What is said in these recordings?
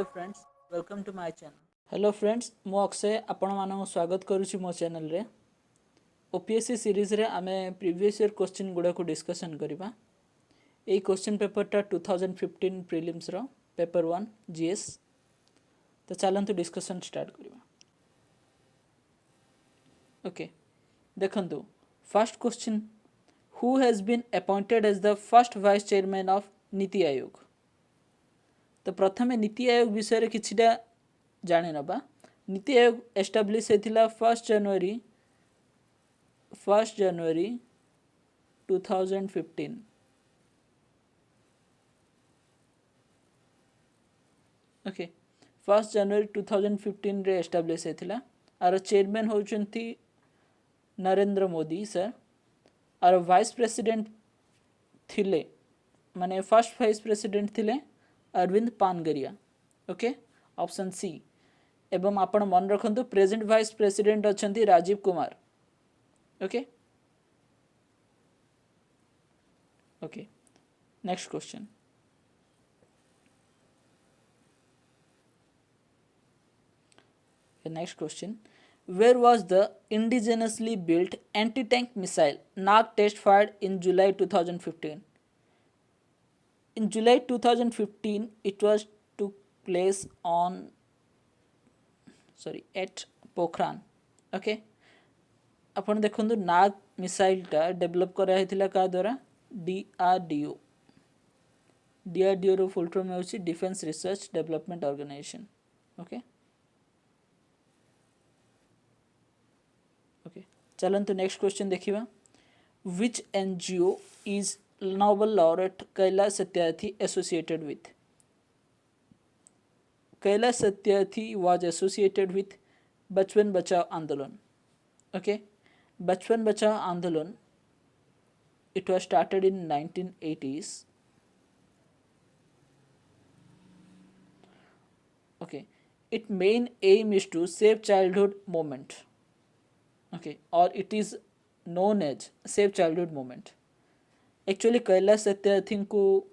Hello friends welcome to my channel. Hello friends मु अक्षय आपण मानक स्वागत करुच्ची मो चैनल रे। ओपीएससी सीरीज रे आमे प्रीवियस ईयर क्वेश्चन गुडा को डिस्कशन करबा। एई क्वेश्चन पेपर टा 2015 प्रीलिम्स रो पेपर 1 जीएस। तो चलंतु डिस्कशन स्टार्ट करबा। ओके देखंतु first question, who has been appointed as the first vice chairman of NITI Aayog. तो प्रथम नीति आयोग विषय किछिटा जाने नबा। नीति आयोग एस्टाब्लिश होता 1 जनवरी 2015। ओके 1 जनवरी 2015 रे एस्टाब्लिश होता। आर चेयरमैन होचंती नरेंद्र मोदी सर। आर वाइस प्रेसिडेंट थिले माने फर्स्ट वाइस प्रेसिडेंट थिले Arvind Panagariya. Okay option C. एवं आपण मन रखंतु प्रेजेंट वाइस प्रेसिडेंट अछंती Rajiv Kumar. Okay okay next question. Next question, where was the indigenously built anti-tank missile Nag test fired in July 2015? In July 2015 it was took place on at Pokhran. Okay अपन देखंतु Nag missile टा develop करा हेतिला का द्वारा DRDO. DRDO रो full form होची defence research development organisation. Okay okay चलंतु नेक्स्ट क्वेश्चन देखिबा। Which NGO is Nobel laureate Kailash Satyarthi associated with. Kailash Satyarthi was associated with बचपन बचाओ आंदोलन। ओके बचपन बचाओ आंदोलन it was started in 1980s. Okay its main aim is to save childhood movement. Okay or it is known as save childhood movement. Actually Kailash Satyarthi को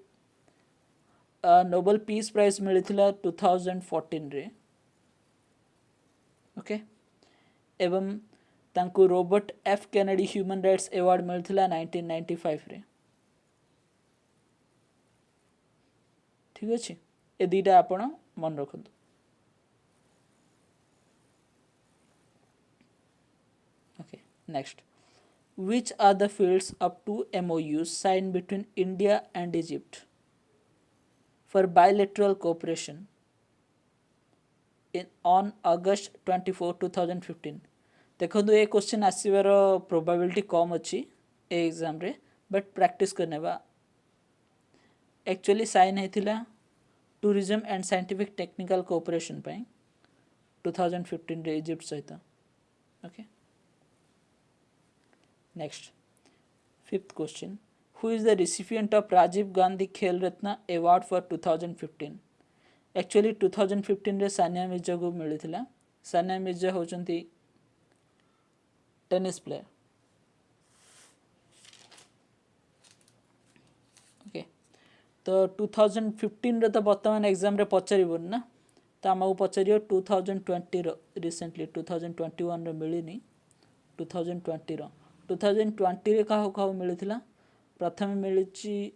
Nobel peace prize मिलता 2014 रे। Okay एवं तांको Robert F Kennedy human rights award मिलता 1995 रे। ठीक अच्छे ए दुईटा आपण मन रखंतु। Okay next, which are the fields of 2 MOUs signed between India and Egypt for bilateral cooperation on August 24, 2015? देखो ये क्वेश्चन आसवर प्रोबेबिलिटी कम अच्छी ए एग्जाम रे बट प्रैक्टिस करने बा। एक्चुअली साइन होता tourism and scientific technical cooperation पे 2015 रे इजिप्ट सहित। Okay next fifth question, who is the recipient of Rajiv Gandhi Khel Ratna award for 2015? Actually 2015 रे सानिया मिर्जा को मिलता। सानिया मिर्जा होचंती टेनिस प्लेयर। ओके तो 2015 रे तो वर्तमान एग्जाम रे पचारिबन ना, तो आमको पचारियो 2020 रो रिसेंटली 2021 रे मिलनी 2020 रो 2020 रे काहो काहो मिलथिला। प्रथम मिलची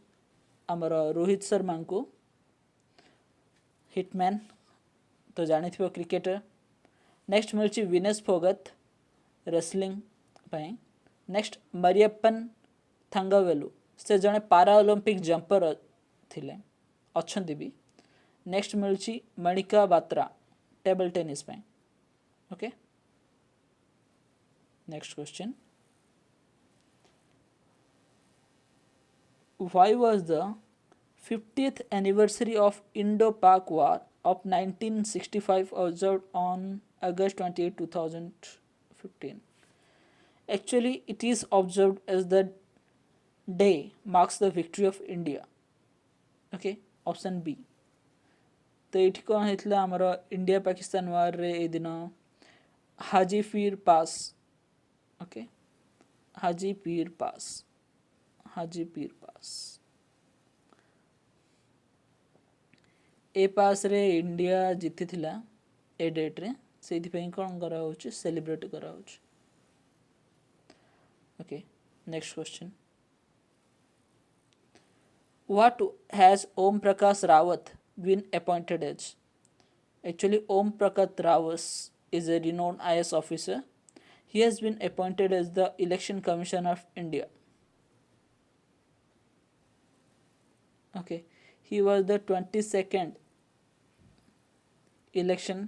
हमर रोहित शर्मा को हिटमैन तो जानी थी क्रिकेटर। नेक्स्ट मिलची विनेश फोगत रेसलिंग पाई। नेक्स्ट मरियप्पन थंगावेलु से जने पारा ओलंपिक जंपर थिले अच्छंती भी। नेक्स्ट मिलची मणिका बात्रा टेबल टेनिस पाई। Okay next question, why was the 50th anniversary of Indo-Pak War of 1965 observed on August 28, 2015? Actually, it is observed as the day marks the victory of India. Okay, option B. तो ये कौन होता आमर India Pakistan वार रे ए दिन हाजीपीर पास। Okay Haji Pir पास ए पास रे India जीति थिला ए डेट रे से कौन करा सेलिब्रेट करा। Okay next question what has Om Prakash Rawat been appointed as. Actually Om Prakash Rawat is a renowned IS officer. He has been appointed as the Election Commissioner of India. Okay, he was the 22nd Election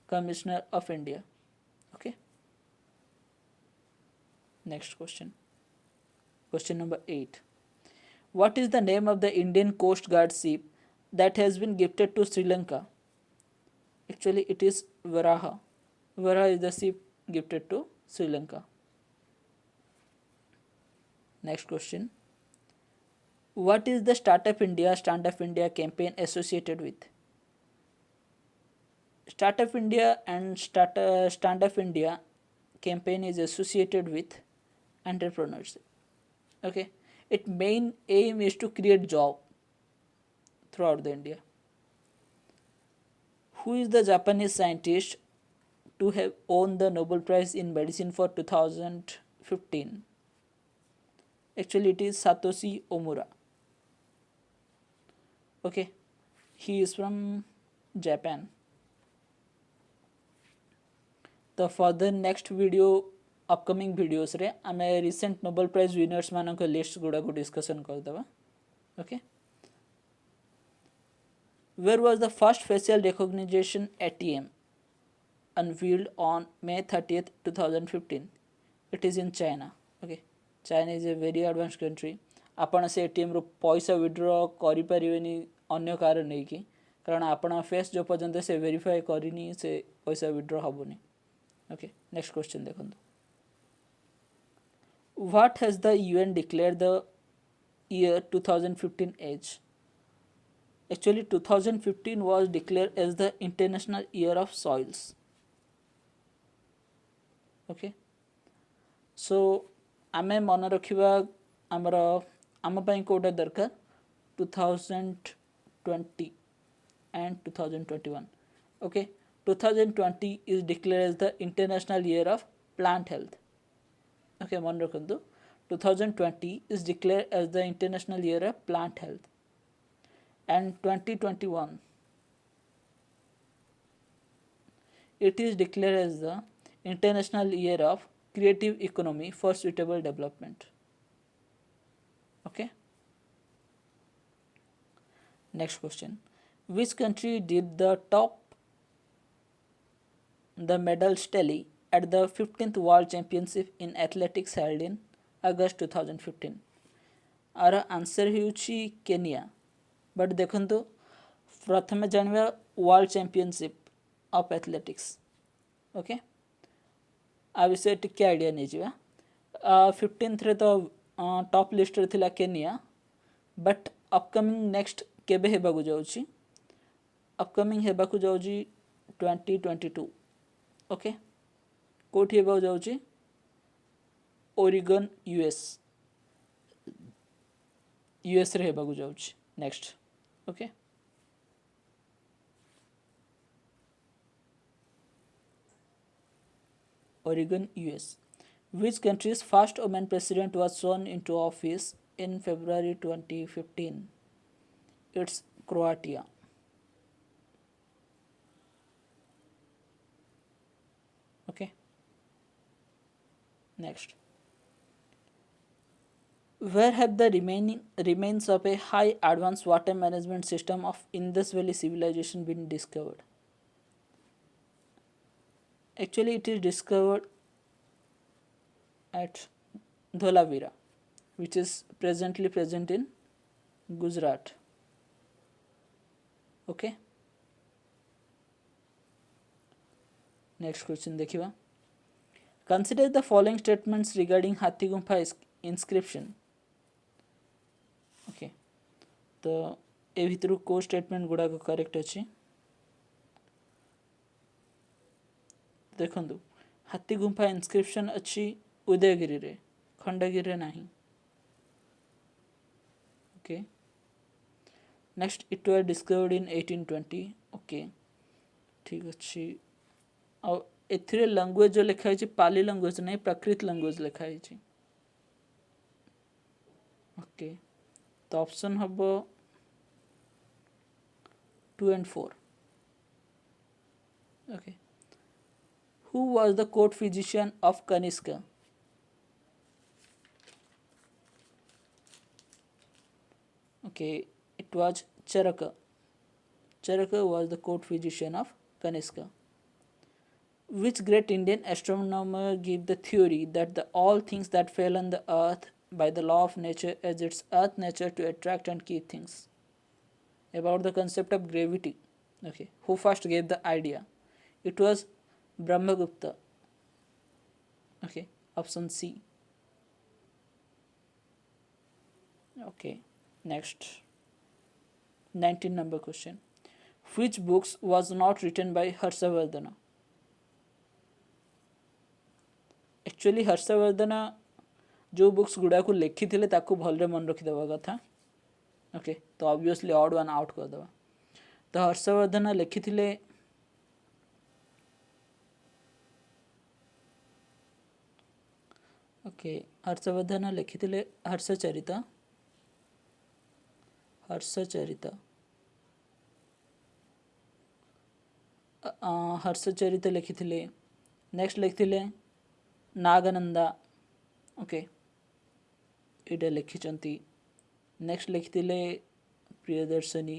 Commissioner of India. Okay. Next question. Question number 8. What is the name of the Indian Coast Guard ship that has been gifted to Sri Lanka? Actually, it is Varaha. Varaha is the ship gifted to Sri Lanka. Next question. What is the Startup India, Stand Up India campaign associated with? Startup India and Stand Up India campaign is associated with entrepreneurship. Okay, its main aim is to create job throughout the India. Who is the Japanese scientist to have won the Nobel Prize in Medicine for 2015? Actually, it is Satoshi Omura. Okay, he is from Japan. तो further next video upcoming videos रे आमे recent Nobel prize winners मानक list गुड़ा को discussion करदेबा। Okay where was the first facial recognition ATM unveiled on May 30th 2015? It is in China. Okay, China is a very advanced country. आपण से ATM रो पैसा withdraw करि परिवेनी अन्य कारण नहीं कि कारण आपण फेस जो पर्यंत से वेरीफाई करिनी से पैसा विड्रॉ हबोनी। Okay, next question देखो। What has the UN declared the year 2015 as? Actually, 2015 was declared as the International Year of Soils. Okay, so आमे मन रखिबा आमर आम पई कोटा दरकार 2020 and 2021. Okay, 2020 is declared as the International Year of Plant Health. Okay, मन रखंतु 2020 is declared as the International Year of Plant Health and 2021 it is declared as the International Year of Creative Economy for Suitable Development. Okay, next question. Which country did the medals tally at the 15th World Championship in Athletics held in August 2015? आर answer होउछि Kenya. But देखंतु प्रथमे जानबा world championship of athletics. Okay आ विषय टिके idea नहीं जिवा। 15th रे तो टॉप लिस्ट रे थिला केनिया बट अपकमिंग नेक्स्ट केबे हेबा को जाउछि अपकमिंग हेबा को जाउछि 2022। ओके कोठी हेबा को जाउछि ओरिगन यूएस रे हेबा को जाउछि next. Okay Oregon, US. Which country's first woman president was sworn into office in February 2015? It's Croatia. Okay. Next. Where have the remains of a high advanced water management system of Indus Valley civilization been discovered? Actually, it is discovered at Dholavira, which is presently present in Gujarat. Okay. Next question देखिबा। Consider the following statements regarding Hathi Gumpha inscription. Okay. तो ए भितरु को statement गुड़ा को correct अछि देखंतु हाथी गुंफा inscription अच्छी उदयगिरी रे खंडगिरी रे नाही। Okay next it was discovered in 1820. Okay ठीक अच्छे. ଆଉ ଏଥିରେ ଲାଙ୍ଗୁଏଜ जो ଲେଖା ହେଇଛି ପାଲି ଲାଙ୍ଗୁଏଜ ନାହିଁ ପ୍ରାକୃତ ଲାଙ୍ଗୁଏଜ ଲେଖା ହେଇଛି. ଓକେ ତ ଅପସନ୍ ହେବ 2 and 4. Okay. Who was the court physician of Kanishka? Okay, it was Charaka. Charaka was the court physician of Kanishka. Which great Indian astronomer gave the theory that all things that fell on the earth by the law of nature as its earth nature to attract and keep things? About the concept of gravity. Okay, who first gave the idea? It was Brahmagupta. Okay, option C. Okay, next 19 number question. Which books was not written by Harshavardhana? Actually Harshvardhan जो books गुड़ा को लिखी थे ताकू भलरे मन रखिदेवा कथा. Okay तो obviously odd one out करदे. तो हर्षवर्धन लिखी थे ओके हर्षवर्धन लिखी थे हर्षचरित. हर्षचरित हर्षचरित लिखी थे. नेक्स्ट लिखी नागनंदा. ओके ये लिखिंट. नेक्स्ट लिखी प्रियदर्शनी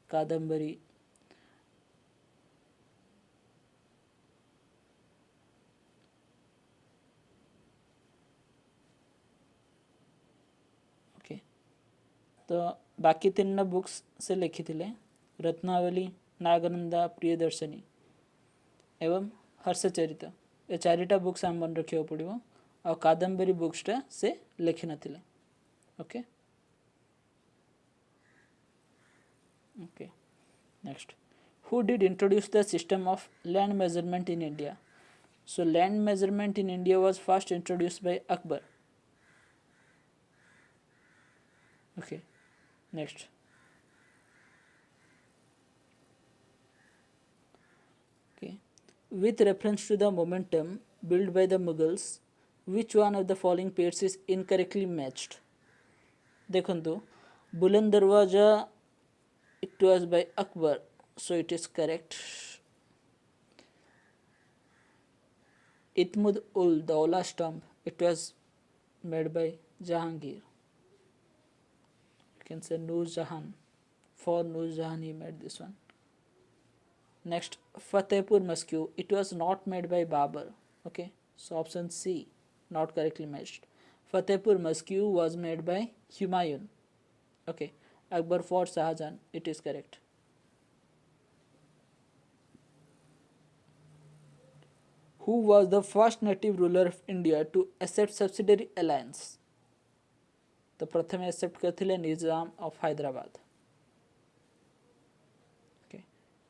कादंबरी. ओके तो बाकी तीन बुक्स से लिखी रत्नावली नागनंदा प्रियदर्शनी एवं हर्षचरित. ये चारिटा बुक्स आम मन रखा पड़ो. आ कादंबरी बुक्सटा से लिखि नथिले. Okay okay next. Who did introduce the system of land measurement in India? So land measurement in India was first introduced by Akbar. Okay next. With reference to the momentum built by the Mughals, which one of the following pairs is incorrectly matched? देखो बुलंद दरवाजा it was by Akbar, so it is correct. Itmud ul Dawla stamp, it was made by Jahangir. You can say Noor Jahan. For Noor Jahan he made this one. Next, Fatehpur Masque, it was not made by Babur. Okay, so option C, not correctly matched. Fatehpur Masque was made by Humayun. Okay, Akbar Fort Shahjahan, it is correct. Who was the first native ruler of India to accept subsidiary alliance? तो प्रथम accept करथिले निजाम of Hyderabad.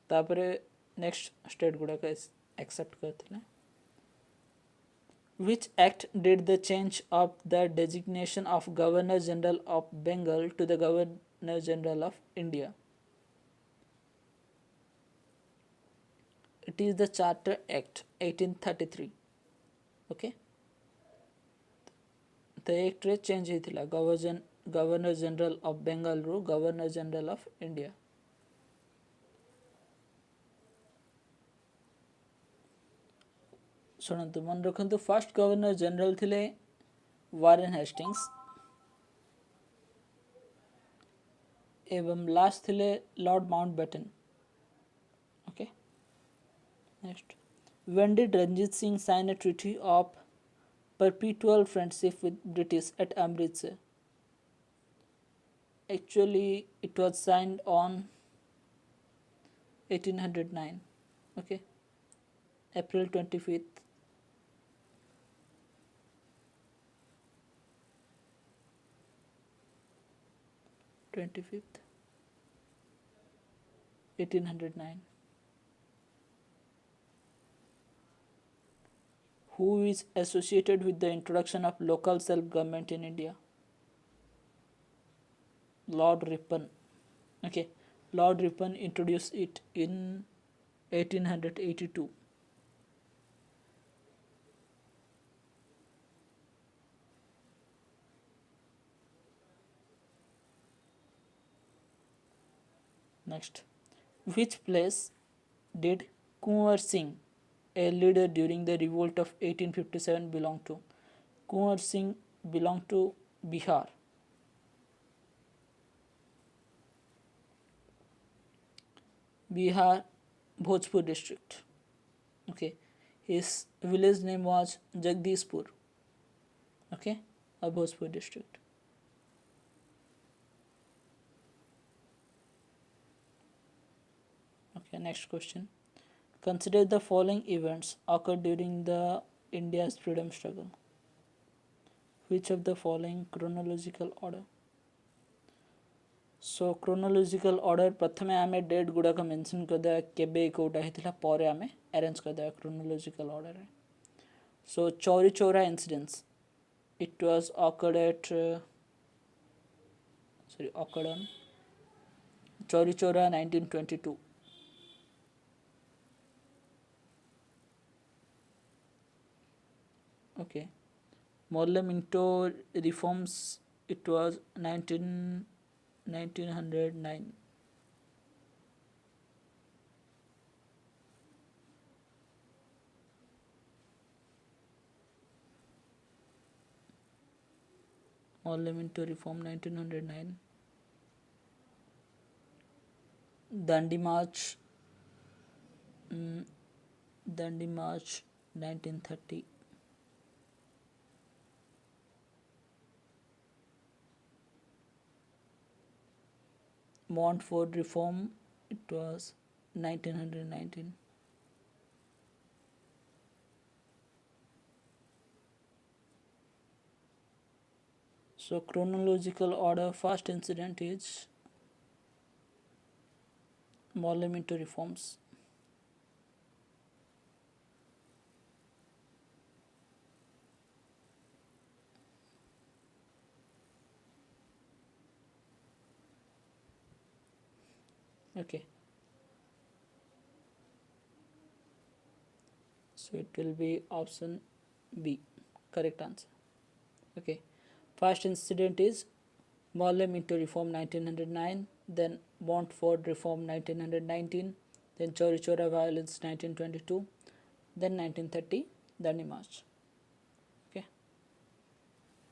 तापरे next state गुड़ाक accept करथिले. Which act did the change of the designation of Governor General of Bengal to the Governor General of India? It is the Charter Act 1833. Okay, the act रे change होइथिला governor general of Bengal रू governor general of India. शुणु मन रखु first governor general थिले Warren Hastings एवं last थिले Lord Mountbatten. Okay next. When did Ranjit Singh sign a treaty of perpetual friendship with British at Amritsar? Actually it was signed on 1809. Okay, April 25th. '25th 1809. Who is associated with the introduction of local self-government in India? Lord Ripon. Okay, Lord Ripon introduced it in 1882. Next, which place did Kunwar Singh, a leader during the revolt of 1857, belong to? Kunwar Singh belonged to Bihar. Bihar, Bhojpur district. Okay, his village name was Jagdishpur. Okay, a Bhojpur district. Okay, next question. Consider the following events occurred during the India's freedom struggle. Which of the following chronological order? So chronological order प्रथम आम date गुड़ाक mention करदे केबे कौटा होता पर आम arrange करदे chronological order. So Chauri Chaura incidents it was occurred at occurred on Chauri Chaura 1922. Okay, Morley Minto reforms it was 1909. Morley Minto reform 1909. Dandi March 1930. Montfort reform it was 1919. So chronological order, first incident is Morley Minto reforms. Okay, so it will be option B, correct answer. Okay, first incident is Morley Minto reform 1909, then Montfort reform 1919, then Chori Chora violence 1922, then 1930 Dandi March. Okay,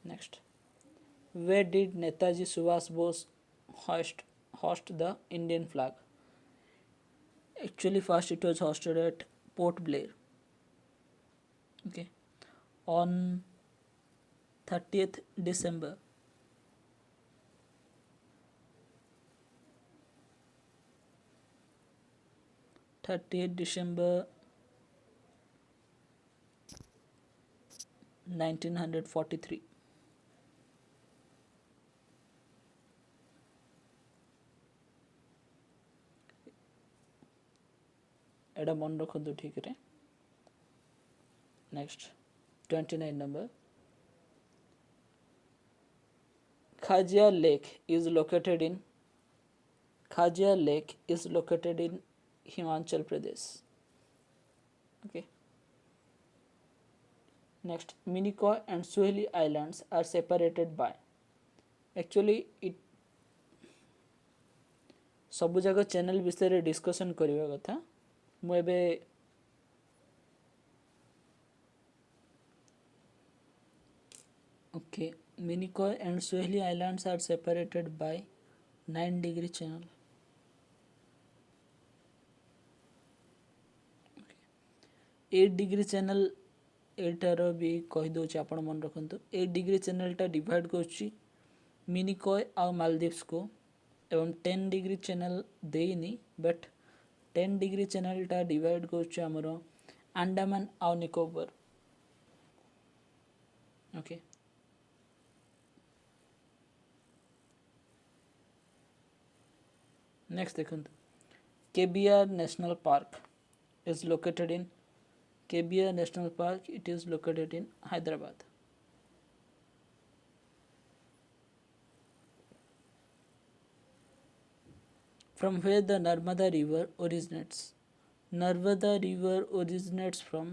next, where did Netaji Subhash Bose host the Indian flag? Actually, first it was hosted at Port Blair. Okay, on 30th December 1943. एडा मन रखु ठीक है. Next, 29 number. Khajia Lake is located in Himachal Pradesh. Okay. Next, Minicoy and Suheli Islands are separated by. Actually, it सबु जगह channel विषय discussion करवा कथा मुझे okay, Minicoy and Suheli Islands are separated by 9-degree channel. Okay. 8-degree channel एटार भी कहीदे आपण मन रखु 8-degree चैनलटा डिवाइड कर मिनिकॉय आ मालदीव्स को एवं 10-degree चैनल देनी बट 10-degree चैनलटा डिवाइड कर अंडमान आ निकोबर. ओके, नेक्स्ट देखो KBR national park is located in KBR national park it is located in Hyderabad. From where the Narmada river originates. Narmada river originates from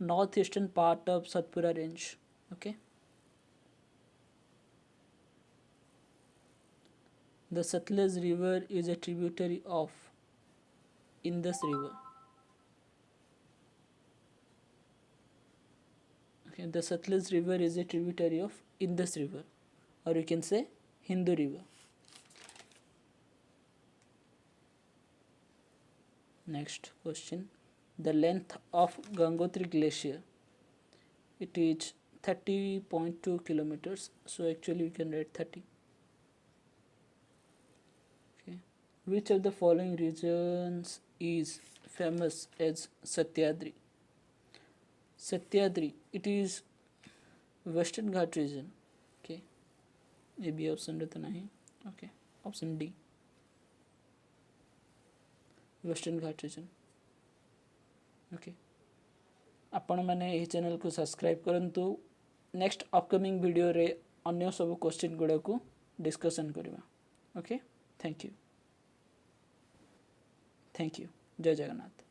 northeastern part of Satpura range. Okay. The Satluj river is a tributary of Indus river. Okay, the Satluj river is a tributary of Indus river, or you can say Hindu river. Next question. The length of Gangotri glacier, it is 30.2 kilometers, so actually we can write 30. Okay. Which of the following regions is famous as Satyadri? Satyadri, it is Western Ghat region. Okay, ये भी option रहता नहीं. Okay, option D, western घाट reason. Okay, आपण मैंने यही channel को subscribe करंतु. Next upcoming video रे अन्य सब क्वेश्चन गुड़ा को डिस्कशन करवा. Okay, thank you. जय जगन्नाथ.